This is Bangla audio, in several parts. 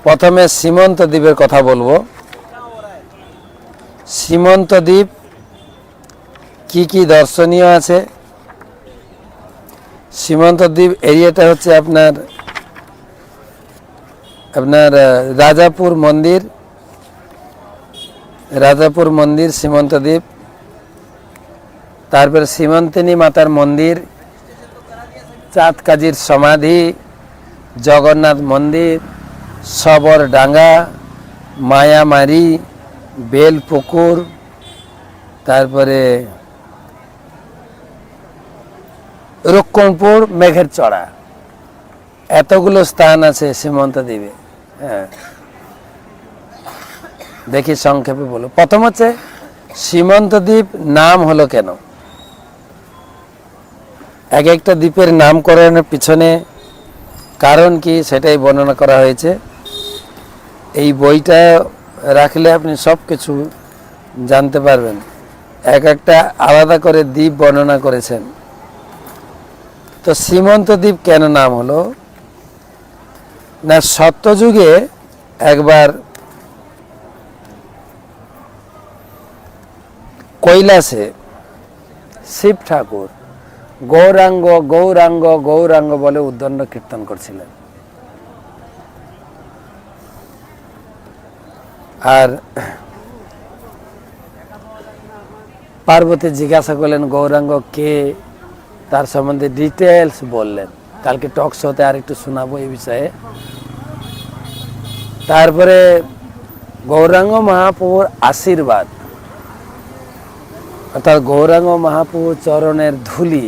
প্রথমে সীমন্ত দ্বীপের কথা বলবো। সীমন্ত দ্বীপ কি কি দর্শনীয় আছে। সীমন্ত দ্বীপ এরিয়াটা হচ্ছে আপনার রাজাপুর মন্দির সীমন্ত দ্বীপ, তারপরে সীমন্তিনী মাতার মন্দির, চাঁদ কাজীর সমাধি, জগন্নাথ মন্দির, সবর ডাঙ্গা, মায়ামারি, বেলপুকুর, তারপরে রক্ষণপুর, মেঘের চড়া, এতগুলো স্থান আছে সীমন্ত দ্বীপে। হ্যাঁ, দেখি সংক্ষেপে বলো। প্রথম হচ্ছে সীমন্ত দ্বীপ নাম হলো কেন। এক একটা দ্বীপের নামকরণের পিছনে কারণ কি সেটাই বর্ণনা করা হয়েছে। এই বইটা রাখলে আপনি সব কিছু জানতে পারবেন। এক একটা আলাদা করে দ্বীপ বর্ণনা করেছেন। তো সীমন্ত দ্বীপ কেন নাম হলো না, সত্যযুগে একবার কৈলাসে শিব ঠাকুর গৌরাঙ্গ গৌরাঙ্গ গৌরাঙ্গ বলে উদ্দণ্ড কীর্তন করছিলেন। আর পার্বতী জিজ্ঞাসা করলেন গৌরাঙ্গ কে, তার সম্বন্ধে ডিটেলস বললেন। কালকে টক শোতে আর একটু শোনাবো এই বিষয়ে। তারপরে গৌরাঙ্গ মহাপ্রভুর আশীর্বাদ অর্থাৎ গৌরাঙ্গ মহাপ্রভুর চরণের ধুলি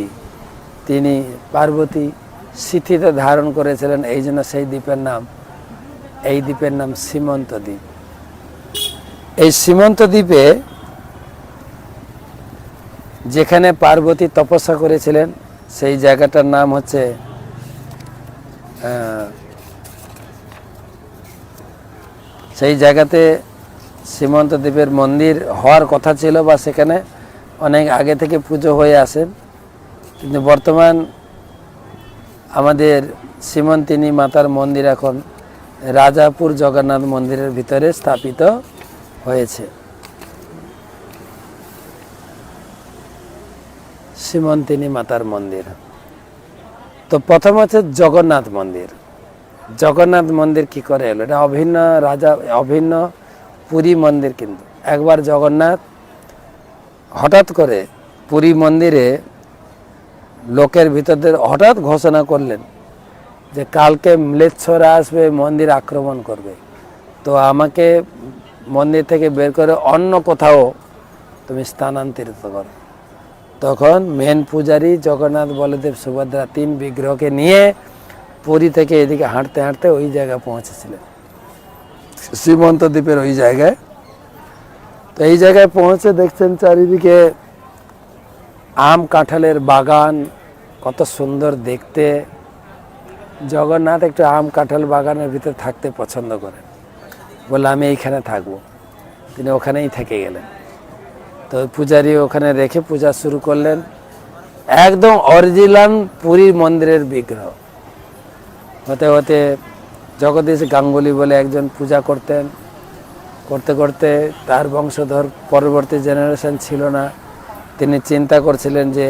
তিনি পার্বতী সিথিতে ধারণ করেছিলেন। এই জন্য এই দ্বীপের নাম সীমন্ত দ্বীপ। এই সীমন্ত দ্বীপে যেখানে পার্বতী তপস্যা করেছিলেন সেই জায়গাটার নাম হচ্ছে সেই জায়গাতে সীমন্ত দ্বীপের মন্দির হওয়ার কথা ছিল, বা সেখানে অনেক আগে থেকে পুজো হয়ে আসেন। কিন্তু বর্তমান আমাদের সীমন্তিনী মাতার মন্দির এখন রাজাপুর জগন্নাথ মন্দিরের ভিতরে স্থাপিত হয়েছে। সীমন্তিনী মাতার মন্দির। তো প্রথম হচ্ছে জগন্নাথ মন্দির। জগন্নাথ মন্দির কি করে এলো? এটা অভিন্ন পুরী মন্দির। কিন্তু একবার জগন্নাথ হঠাৎ করে পুরী মন্দিরে লোকের ভিতরে হঠাৎ ঘোষণা করলেন যে কালকে ম্লেচ্ছরা আসবে, মন্দির আক্রমণ করবে, তো আমাকে মন্দির থেকে বের করে অন্য কোথাও তুমি স্থানান্তরিত করো। তখন মেন পূজারী জগন্নাথ বলদেব সুভদ্রা 3 বিগ্রহকে নিয়ে পুরী থেকে এদিকে হাঁটতে হাঁটতে ওই জায়গায় পৌঁছেছিলেন, সীমন্ত দ্বীপের ওই জায়গায়। তো এই জায়গায় পৌঁছে দেখছেন চারিদিকে আম কাঁঠালের বাগান, কত সুন্দর দেখতে। জগন্নাথ একটু আম কাঁঠাল বাগানের ভিতরে থাকতে পছন্দ করেন, বলে আমি এইখানে থাকবো। তিনি ওখানেই থেকে গেলেন। তো পূজারী ওখানে রেখে পূজা শুরু করলেন। একদম অরিজিনাল পুরী মন্দিরের বিগ্রহ। হতে হতে জগদীশ গাঙ্গুলি বলে একজন পূজা করতেন। করতে করতে তার বংশধর পরবর্তী জেনারেশন ছিল না। তিনি চিন্তা করছিলেন যে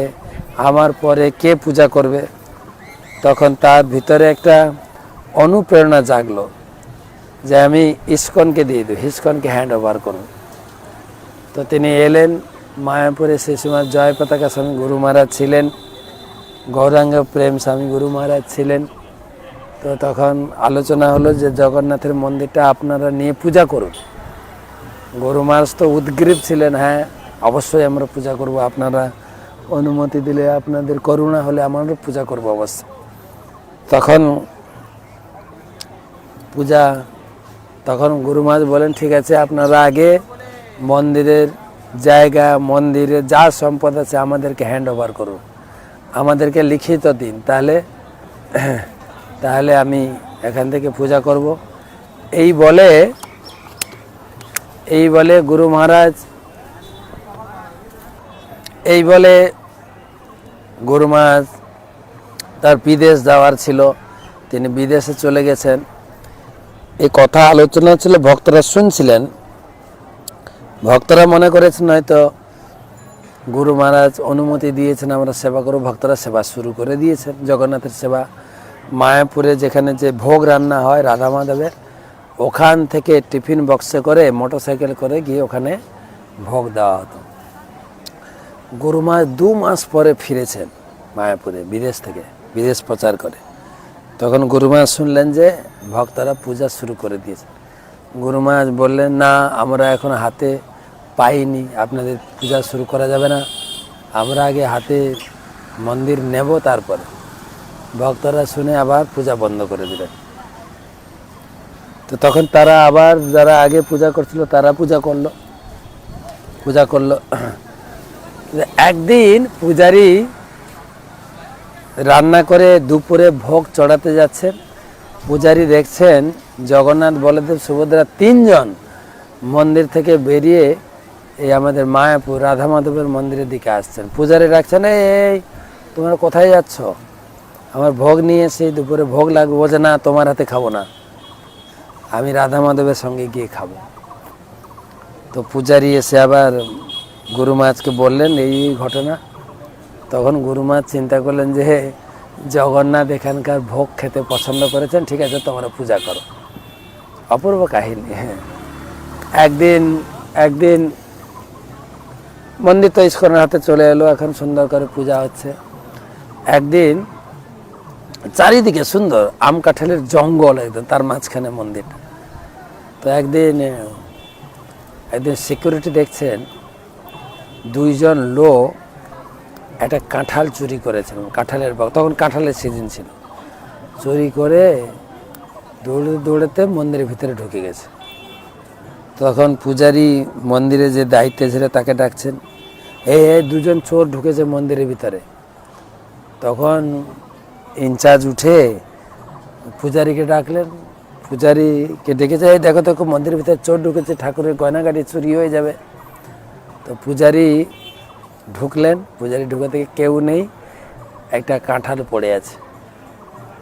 আমার পরে কে পূজা করবে। তখন তার ভিতরে একটা অনুপ্রেরণা জাগলো যে আমি ইস্কনকে দিয়ে দিই, ইস্কনকে হ্যান্ড ওভার করব। তো তিনি এলেন মায়াপুরে। সে সময় জয় পতাকা স্বামী গুরু মহারাজ ছিলেন, গৌরাঙ্গ প্রেম স্বামী গুরু মহারাজ ছিলেন। তো তখন আলোচনা হলো যে জগন্নাথের মন্দিরটা আপনারা নিয়ে পূজা করুন। গুরু মহারাজ তো উদ্গ্রীব ছিলেন, হ্যাঁ অবশ্যই আমরা পূজা করব, আপনারা অনুমতি দিলে, আপনাদের করুণা হলে আমরা পূজা করব অবশ্যই। তখন গুরু মহারাজ বলেন ঠিক আছে, আপনারা আগে মন্দিরের জায়গা, মন্দিরে যা সম্পদ আছে আমাদেরকে হ্যান্ড ওভার করুন, আমাদেরকে লিখিত দিন, তাহলে আমি এখান থেকে পূজা করব। এই বলে গুরু মহারাজ তার বিদেশ যাওয়ার ছিল, তিনি বিদেশে চলে গেছেন। এই কথা আলোচনা ছিল, ভক্তরা শুনছিলেন। ভক্তরা মনে করেছেন হয়তো গুরু মহারাজ অনুমতি দিয়েছেন আমরা সেবা করব, ভক্তরা সেবা শুরু করে দিয়েছেন। জগন্নাথের সেবা মায়াপুরে যেখানে যে ভোগ রান্না হয় রাধা মাধবের, ওখান থেকে টিফিন বক্সে করে মোটরসাইকেল করে গিয়ে ওখানে ভোগ দেওয়া হতো। গুরু মহারাজ 2 মাস পরে ফিরেছেন মায়াপুরে বিদেশ থেকে, বিদেশ প্রচার করে। তখন গুরু মহারাজ শুনলেন যে ভক্তরা পূজা শুরু করে দিয়েছে। গুরু মহারাজ বললেন, না আমরা এখন হাতে পাইনি, আপনাদের পূজা শুরু করা যাবে না, আমরা আগে হাতে মন্দির নেব তারপরে। ভক্তরা শুনে আবার পূজা বন্ধ করে দিলেন। তো তখন তারা আবার, যারা আগে পূজা করছিল তারা পূজা করলো। একদিন পূজারী রান্না করে দুপুরে ভোগ চড়াতে যাচ্ছেন। পূজারী দেখছেন জগন্নাথ, বলদেব, সুভদ্রা 3 জন মন্দির থেকে বেরিয়ে এই আমাদের মায়াপুর রাধা মাধবের মন্দিরের দিকে আসছেন। পূজারী ডাকছেন, এই তোমরা কোথায় যাচ্ছ? আমার ভোগ নিয়ে এসে দুপুরে ভোগ লাগবে। বলছে, না তোমার হাতে খাবো না, আমি রাধা মাধবের সঙ্গে গিয়ে খাবো। তো পূজারী এসে আবার গুরু মহারাজকে বললেন এই ঘটনা। তখন গুরু মহারাজ চিন্তা করলেন যে জগন্নাথ এখানকার ভোগ খেতে পছন্দ করেছেন, ঠিক আছে তোমরা পূজা করো। অপূর্ব কাহিনী। একদিন মন্দির তো ইস্কনের হাতে চলে এলো, এখন সুন্দর করে পূজা হচ্ছে। একদিন চারিদিকে সুন্দর আম কাঁঠালের জঙ্গল, একদম তার মাঝখানে মন্দিরটা। তো একদিন সিকিউরিটি দেখছেন 2 জন লোক একটা কাঁঠাল চুরি করেছেন, কাঁঠালের বাগ, তখন কাঁঠালের সিজন ছিল। চুরি করে দৌড়াতে মন্দিরের ভিতরে ঢুকে গেছে। তখন পূজারী মন্দিরে যে দায়িত্বে ছিল তাকে ডাকছেন, এই 2 জন চোর ঢুকেছে মন্দিরের ভিতরে। তখন ইনচার্জ উঠে পূজারীকে ডাকলেন। পূজারীকে ডেকেছে, এই দেখো তো মন্দিরের ভিতরে চোর ঢুকেছে, ঠাকুরের গয়নাগাটি চুরি হয়ে যাবে। তো পূজারী ঢুকলেন, পূজারী ঢুকে থেকে কেউ নেই, একটা কাঁঠাল পড়ে আছে।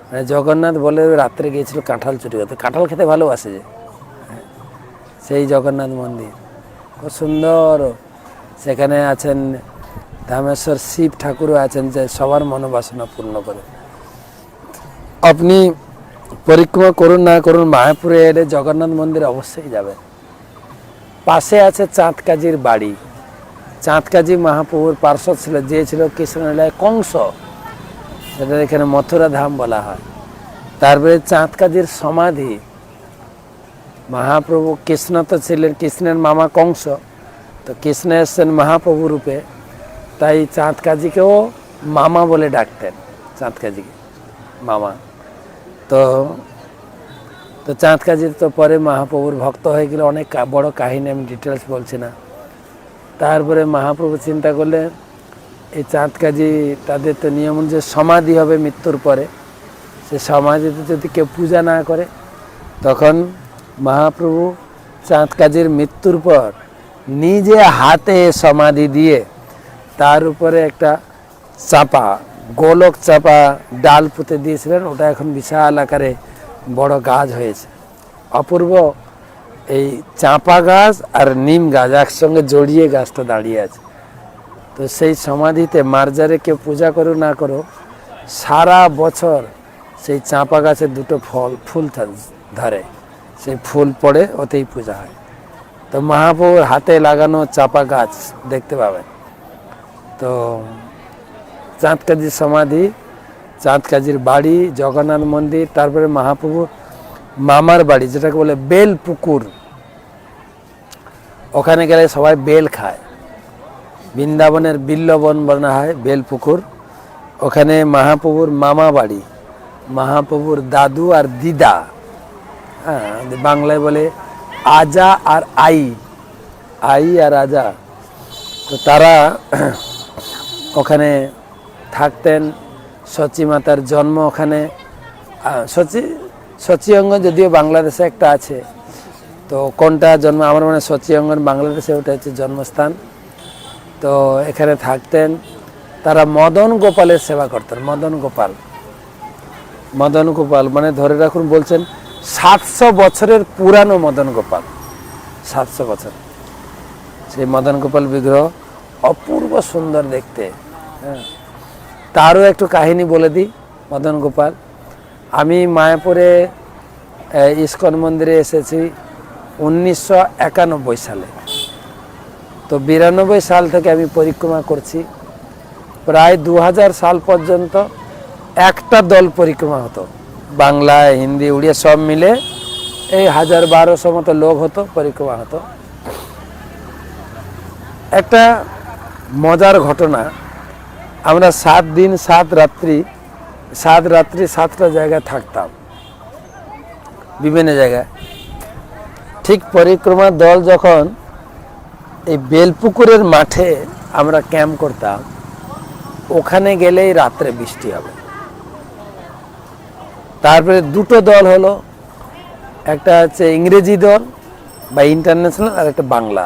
মানে জগন্নাথ বলে রাত্রে গিয়েছিল কাঁঠাল চুরি করতে, কাঁঠাল খেতে ভালোবাসে যে, সেই জগন্নাথ মন্দির খুব সুন্দর। সেখানে আছেন ধামেশ্বর শিব ঠাকুরও আছেন, যে সবার মনোবাসনা পূর্ণ করে। আপনি পরিক্রমা করুন না করুন, মায়াপুরে এলে জগন্নাথ মন্দির অবশ্যই যাবেন। পাশে আছে চাঁদকাজির বাড়ি। চাঁদকাজি মহাপ্রভুর পার্শ্বদ ছিল, যে ছিল কৃষ্ণলীলায় কংস, সেটা এখানে মথুরা ধাম বলা হয়। তারপরে চাঁদকাজির সমাধি। মহাপ্রভু কৃষ্ণ তো ছিলেন, কৃষ্ণের মামা কংস, তো কৃষ্ণ এসছেন মহাপ্রভু রূপে, তাই চাঁদকাজিকেও মামা বলে ডাকতেন, চাঁদকাজিকে মামা। তো চাঁদকাজির তো পরে মহাপ্রভুর ভক্ত হয়ে গেলে, অনেক বড় কাহিনী, আমি ডিটেলস বলছি না। তারপরে মহাপ্রভু চিন্তা করলেন এই চাঁদকাজি, তাদের তো নিয়ম অনুযায়ী সমাধি হবে মৃত্যুর পরে, সে সমাধিতে যদি কেউ পূজা না করে, তখন মহাপ্রভু চাঁদকাজির মৃত্যুর পর নিজে হাতে সমাধি দিয়ে তার উপরে একটা চাপা, গোলক চাপা ডাল পুঁতে দিয়েছিলেন। ওটা এখন বিশাল আকারে বড় গাছ হয়েছে, অপূর্ব। এই চাঁপা গাছ আর নিম গাছ একসঙ্গে জড়িয়ে গাছটা দাঁড়িয়ে আছে। তো সেই সমাধিতে মার্জারে কেউ পূজা করো না করো, সারা বছর সেই চাঁপা গাছের 2টো ফুল ধরে, সেই ফুল পড়ে, ওতেই পূজা হয়। তো মহাপ্রভুর হাতে লাগানো চাঁপা গাছ দেখতে পাবেন। তো চাঁদকাজির সমাধি, চাঁদকাজির বাড়ি, জগন্নাথ মন্দির, তারপরে মহাপ্রভুর মামার বাড়ি যেটাকে বলে বেল পুকুর, ওখানে গেলে সবাই বেল খায়। বৃন্দাবনের বিল্লবন বলা হয় বেল পুকুর। ওখানে মহাপ্রভুর মামা বাড়ি, মহাপ্রভুর দাদু আর দিদা, হ্যাঁ বাংলায় বলে আজা আর আই, আই আর আজা, তো তারা ওখানে থাকতেন। সচী মাতার জন্ম ওখানে। সচী অঙ্গন যদিও বাংলাদেশে একটা আছে, তো কোনটা জন্ম আমার মনে হয় সচী অঙ্গন বাংলাদেশে, ওটা হচ্ছে জন্মস্থান। তো এখানে থাকতেন। তারা মদন গোপালের সেবা করতেন। মদন গোপাল মানে ধরে রাখুন, বলছেন 700 বছরের পুরানো মদন গোপাল, 700 বছর। সেই মদন গোপাল বিগ্রহ অপূর্ব সুন্দর দেখতে। হ্যাঁ, তারও একটু কাহিনী বলে দিই। মদন গোপাল, আমি মায়াপুরে ইস্কন মন্দিরে এসেছি 1991 সালে। তো 92 সাল থেকে আমি পরিক্রমা করছি। প্রায় 2000 সাল পর্যন্ত একটা দল পরিক্রমা হতো, বাংলা, হিন্দি, উড়িয়া সব মিলে এই 1000-1200 মতো লোক হতো, পরিক্রমা হতো। একটা মজার ঘটনা, আমরা 7 দিন 7 রাত্রি 7টা জায়গায় থাকতাম, বিভিন্ন জায়গায়। ঠিক পরিক্রমার দল যখন এই বেলপুকুরের মাঠে আমরা ক্যাম্প করতাম, ওখানে গেলেই রাত্রে বৃষ্টি হবে। তারপরে দুটো দল হলো, একটা হচ্ছে ইংরেজি দল বা ইন্টারন্যাশনাল, আর একটা বাংলা।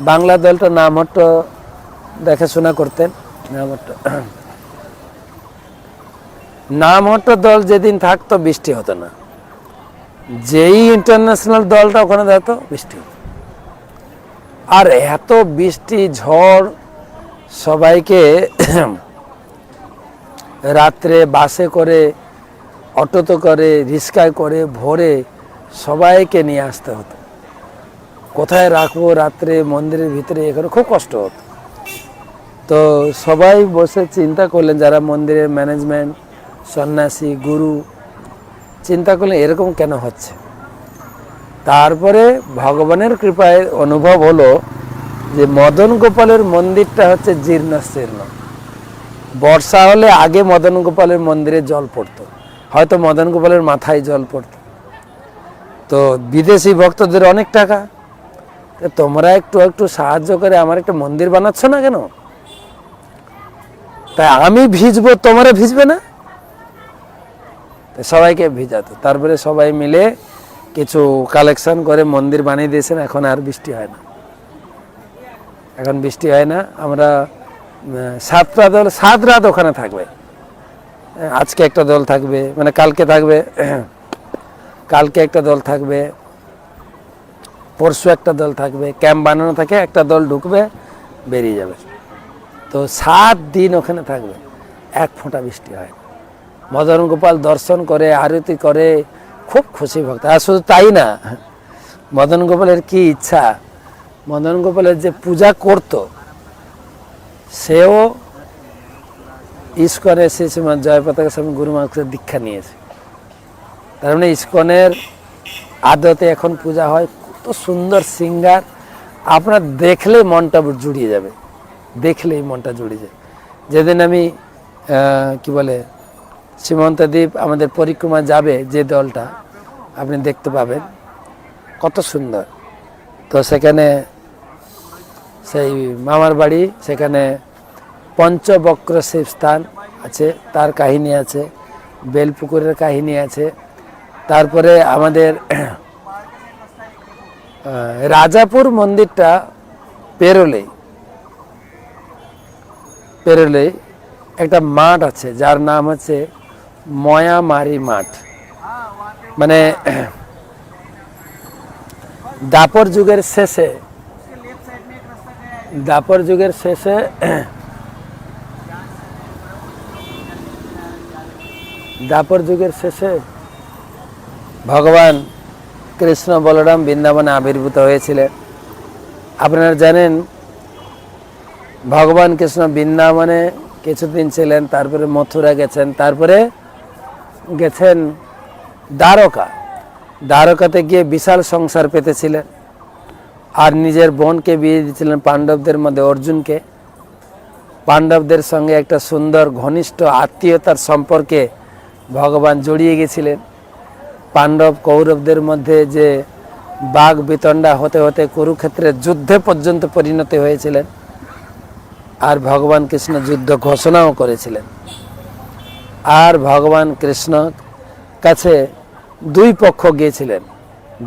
বাংলা দলটা নামহট্ট দেখাশোনা করতেন। নামহট্ট দল যেদিন থাকতো বৃষ্টি হতো না, যেই ইন্টারন্যাশনাল দলটা ওখানে যেত বৃষ্টি হতো। আর এত বৃষ্টি ঝড়, সবাইকে রাত্রে বাসে করে, অটোতে করে, রিক্সায় করে ভোরে সবাইকে নিয়ে আসতে হতো। কোথায় রাখবো রাত্রে মন্দিরের ভিতরে, এখানে খুব কষ্ট হতো। তো সবাই বসে চিন্তা করলেন, যারা মন্দিরের ম্যানেজমেন্ট, সন্ন্যাসী, গুরু, চিন্তা করলেন এরকম কেন হচ্ছে। তারপরে ভগবানের কৃপায় অনুভব হলো যে মদন গোপালের মন্দিরটা হচ্ছে জীর্ণ শীর্ণ। বর্ষা হলে আগে মদন গোপালের মন্দিরে জল পড়তো, হয়তো মদন গোপালের মাথায় জল পড়তো। তো বিদেশি ভক্তদের অনেক টাকা, তোমরা একটু একটু সাহায্য করে আমার একটা মন্দির বানাচ্ছ না কেন, তাই আমি ভিজবো, তোমরা ভিজবে না। সবাইকে ভিজাতো। তারপরে সবাই মিলে কিছু কালেকশন করে মন্দির বানিয়ে দিয়েছেন। এখন আর বৃষ্টি হয় না, এখন বৃষ্টি হয় না। আমরা 7টা দল 7 রাত ওখানে থাকবে। আজকে একটা দল থাকবে, মানে কালকে থাকবে, কালকে একটা দল থাকবে, পরশু একটা দল থাকবে। ক্যাম্প বানানো থাকে, একটা দল ঢুকবে, বেরিয়ে যাবে। তো 7 দিন ওখানে থাকবে, এক ফোঁটা বৃষ্টি হয় না। মদন গোপাল দর্শন করে, আরতি করে, খুব খুশি ভক্ত। আর শুধু তাই না, মদন গোপালের কি ইচ্ছা, মদন গোপালের যে পূজা করত, সেও ইস্কনে শ্রী শ্রীমৎ জয়পতাকা স্বামী গুরু মহারাজের দীক্ষা নিয়েছে। তার মানে ইস্কনের আদতে এখন পূজা হয়। কত সুন্দর সিঙ্গার, আপনার দেখলেই মনটা জুড়িয়ে যাবে, দেখলেই মনটা জুড়িয়ে যায়। যেদিন আমি কি বলে সীমন্ত দ্বীপ আমাদের পরিক্রমা যাবে, যে দলটা আপনি দেখতে পাবেন কত সুন্দর। তো সেখানে সেই মামার বাড়ি, সেখানে পঞ্চবক্র শিব স্থান আছে, তার কাহিনী আছে, বেলপুকুরের কাহিনী আছে। তারপরে আমাদের রাজাপুর মন্দিরটা পেরোলেই একটা মাঠ আছে, যার নাম হচ্ছে ময়ামারি মাঠ। মানে দাপর যুগের শেষে ভগবান কৃষ্ণ বলরাম বৃন্দাবনে আবির্ভূত হয়েছিলেন। আপনারা জানেন ভগবান কৃষ্ণ বৃন্দাবনে কিছুদিন ছিলেন, তারপরে মথুরা গেছেন, তারপরে গেছেন দ্বারকাতে গিয়ে বিশাল সংসার পেতেছিলেন। আর নিজের বোনকে বিয়ে দিয়েছিলেন পাণ্ডবদের মধ্যে অর্জুনকে। পাণ্ডবদের সঙ্গে একটা সুন্দর ঘনিষ্ঠ আত্মীয়তার সম্পর্কে ভগবান জড়িয়ে গেছিলেন। পাণ্ডব কৌরবদের মধ্যে যে বাঘ বিতণ্ডা হতে হতে কুরুক্ষেত্রের যুদ্ধে পর্যন্ত পরিণতি হয়েছিলেন। আর ভগবান কৃষ্ণ যুদ্ধ ঘোষণাও করেছিলেন। আর ভগবান কৃষ্ণ কাছে 2 পক্ষ গিয়েছিলেন,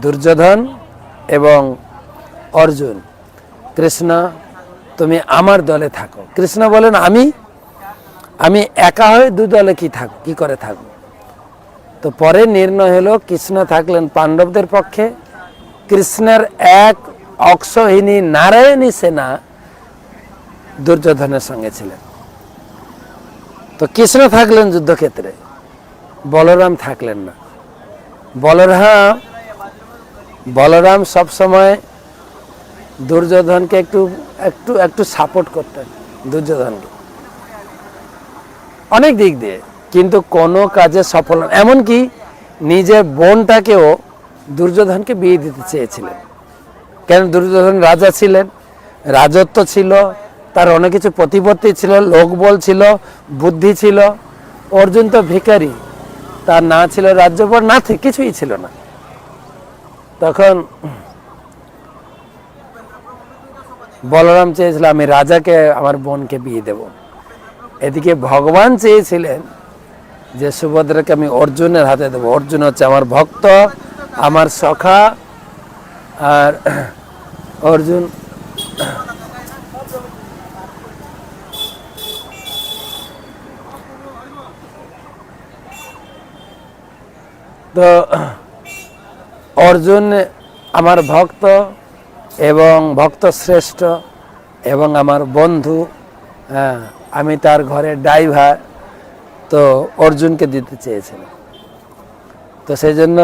দুর্যোধন এবং অর্জুন। কৃষ্ণ, তুমি আমার দলে থাকো। কৃষ্ণ বলেন, আমি একা হয়ে 2 দলে কি করে থাকবো। তো পরে নির্ণয় হলো কৃষ্ণ থাকলেন পাণ্ডবদের পক্ষে, কৃষ্ণের এক অক্ষৌহিনী নারায়ণী সেনা দুর্যোধনের সঙ্গে ছিলেন। তো কৃষ্ণ থাকলেন যুদ্ধক্ষেত্রে, বলরাম থাকলেন না। বলরাম সবসময় দুর্যোধনকে একটু একটু একটু সাপোর্ট করতেন, দুর্যোধনকে অনেক দিক দিয়ে, কিন্তু কোনো কাজে সফল না। এমনকি নিজের বোনটাকেও দুর্যোধনকে বিয়ে দিতে চেয়েছিলেন। কেন? দুর্যোধন রাজা ছিলেন, রাজত্ব ছিল, তার অনেক কিছু প্রতিপত্তি ছিল, লোকবল ছিল, বুদ্ধি ছিল। অর্জুন তো ভিখারি, তার না ছিল রাজ্যবল, না কিছুই ছিল না। তখন বলরাম চেয়েছিল আমি রাজাকে আমার বোনকে বিয়ে দেব। এদিকে ভগবান চেয়েছিলেন যে সুভদ্রাকে আমি অর্জুনের হাতে দেবো। অর্জুন হচ্ছে আমার ভক্ত, আমার সখা, আর অর্জুন তো অর্জুন আমার ভক্ত এবং ভক্ত শ্রেষ্ঠ এবং আমার বন্ধু, হ্যাঁ, আমি তার ঘরের ড্রাইভার, তো অর্জুনকে দিতে চেয়েছিলাম। তো সেই জন্য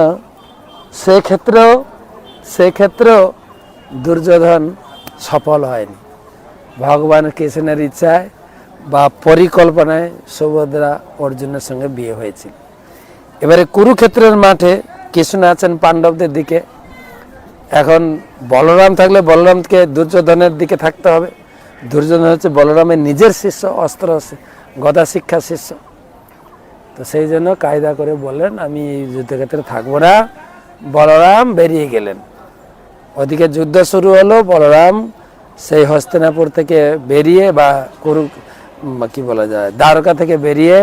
সেক্ষেত্রেও দুর্যোধন সফল হয়নি। ভগবান কৃষ্ণের ইচ্ছায় বা পরিকল্পনায় সুভদ্রা অর্জুনের সঙ্গে বিয়ে হয়েছিল। এবারে কুরুক্ষেত্রের মাঠে কৃষ্ণ আছেন পাণ্ডবদের দিকে। এখন বলরাম থাকলে বলরামকে দুর্যোধনের দিকে থাকতে হবে। দুর্যোধন হচ্ছে বলরামের নিজের শিষ্য, অস্ত্র গদা শিক্ষা শিষ্য। তো সেই জন্য কায়দা করে বললেন আমি এই যুদ্ধক্ষেত্রে থাকবো না। বলরাম বেরিয়ে গেলেন। ওদিকে যুদ্ধ শুরু হলো। বলরাম সেই হস্তিনাপুর থেকে বেরিয়ে বা কি বলা যায় দ্বারকা থেকে বেরিয়ে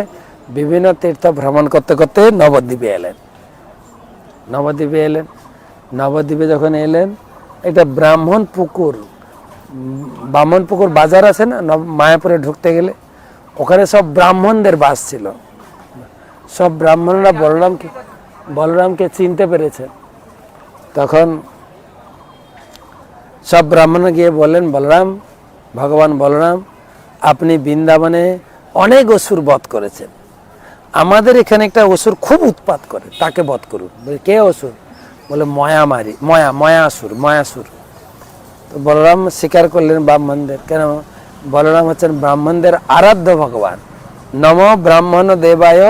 বিভিন্ন তীর্থ ভ্রমণ করতে করতে নবদ্বীপে এলেন। নবদ্বীপে যখন এলেন, এটা ব্রাহ্মণপুকুর বাজার আছে না মায়াপুরে ঢুকতে গেলে, ওখানে সব ব্রাহ্মণদের বাস ছিল। সব ব্রাহ্মণরা বলরামকে চিনতে পেরেছে। তখন সব ব্রাহ্মণ গিয়ে বললেন, ভগবান বলরাম আপনি বৃন্দাবনে অনেক অসুর বধ করেছেন, আমাদের এখানে একটা অসুর খুব উৎপাত করে, তাকে বধ করুন। কে অসুর? বলে ময়াসুর। তো বলরাম স্বীকার করলেন ব্রাহ্মণদের। কেন? বলরাম হচ্ছেন ব্রাহ্মণদের আরাধ্য ভগবান। নম ব্রাহ্মণ দেবায়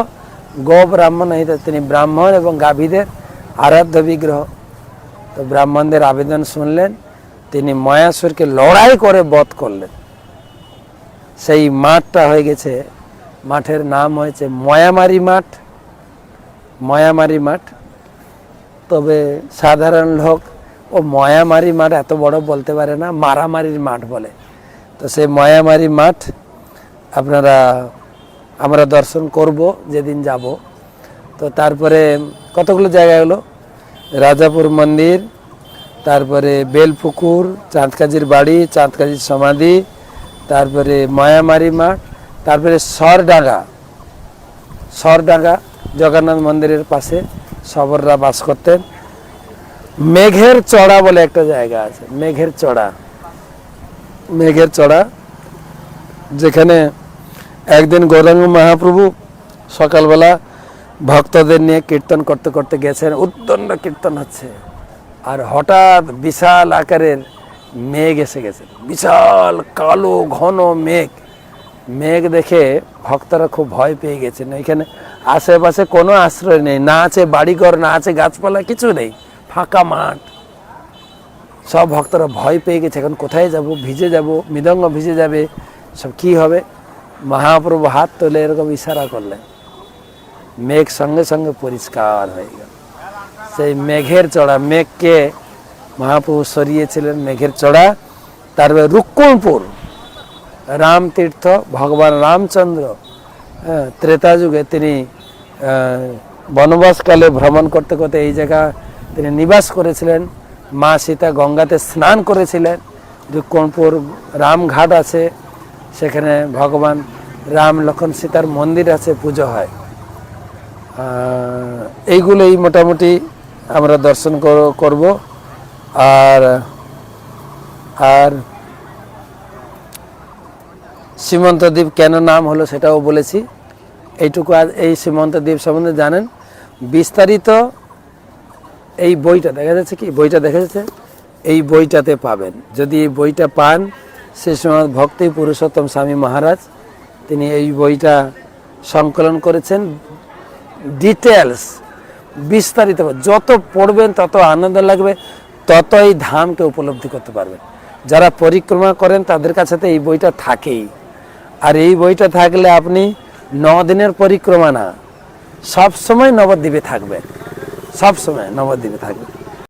গো ব্রাহ্মণ, তিনি ব্রাহ্মণ এবং গাভীদের আরাধ্য বিগ্রহ। তো ব্রাহ্মণদের আবেদন শুনলেন, তিনি ময়াসুরকে লড়াই করে বধ করলেন। সেই মাঠটা হয়ে গেছে, মাঠের নাম হয়েছে ময়ামারি মাঠ। তবে সাধারণ লোক ও ময়ামারি মাঠ এত বড় বলতে পারে না, মারামারির মাঠ বলে। তো সেই ময়ামারি মাঠ আমরা দর্শন করব যেদিন যাব। তো তারপরে কতগুলো জায়গা হলো, রাজাপুর মন্দির, তারপরে বেলপুকুর, চাঁদকাজির বাড়ি, চাঁদকাজির সমাধি, তারপরে ময়ামারি মাঠ, তারপরে সরডাঙ্গা জগন্নাথ মন্দিরের পাশে সবররা বাস করতেন। মেঘের চড়া বলে একটা জায়গা আছে, মেঘের চড়া, যেখানে একদিন গৌরাঙ্গ মহাপ্রভু সকালবেলা ভক্তদের নিয়ে কীর্তন করতে করতে গেছেন, উদ্দণ্ড কীর্তন হচ্ছে, আর হঠাৎ বিশাল আকারের মেঘ এসে গেছে, বিশাল কালো ঘন মেঘ দেখে ভক্তরা খুব ভয় পেয়ে গেছেন। এখানে আশেপাশে কোনো আশ্রয় নেই, না আছে বাড়িঘর, না আছে গাছপালা, কিছু নেই, ফাঁকা মাঠ। সব ভক্তরা ভয় পেয়ে গেছে, এখন কোথায় যাব, ভিজে যাব, মৃদঙ্গ ভিজে যাবে, সব কি হবে। মহাপ্রভু হাত তুলে এরকম ইশারা করলেন, মেঘ সঙ্গে সঙ্গে পরিষ্কার হয়ে গেল। সেই মেঘের চড়া, মেঘকে মহাপ্রভু সরিয়েছিলেন, মেঘের চড়া। তারপরে রুক্কুণপুর রামতীর্থ, ভগবান রামচন্দ্র ত্রেতা যুগে তিনি বনবাসকালে ভ্রমণ করতে করতে এই জায়গা তিনি নিবাস করেছিলেন। মা সীতা গঙ্গাতে স্নান করেছিলেন। রুক্কুণপুর রামঘাট আছে, সেখানে ভগবান রাম লক্ষণ সীতার মন্দির আছে, পুজো হয়। এইগুলোই মোটামুটি আমরা দর্শন করব। আর আর সীমন্ত দ্বীপ কেন নাম হলো সেটাও বলেছি। এইটুকু আজ এই সীমন্ত দ্বীপ সম্বন্ধে জানেন। বিস্তারিত এই বইটা দেখা যাচ্ছে, কি বইটা দেখা যাচ্ছে, এই বইটাতে পাবেন। যদি এই বইটা পান, সে সময় ভক্তি পুরুষোত্তম স্বামী মহারাজ তিনি এই বইটা সংকলন করেছেন। ডিটেলস বিস্তারিত, যত পড়বেন তত আনন্দ লাগবে, তত এই ধামকে উপলব্ধি করতে পারবেন। যারা পরিক্রমা করেন তাদের কাছে তো এই বইটা থাকেই। আর এই বইটা থাকলে আপনি 9 দিনের পরিক্রমা না, সবসময় নবদ্বীপে থাকবেন, সবসময় নবদ্বীপে থাকবেন।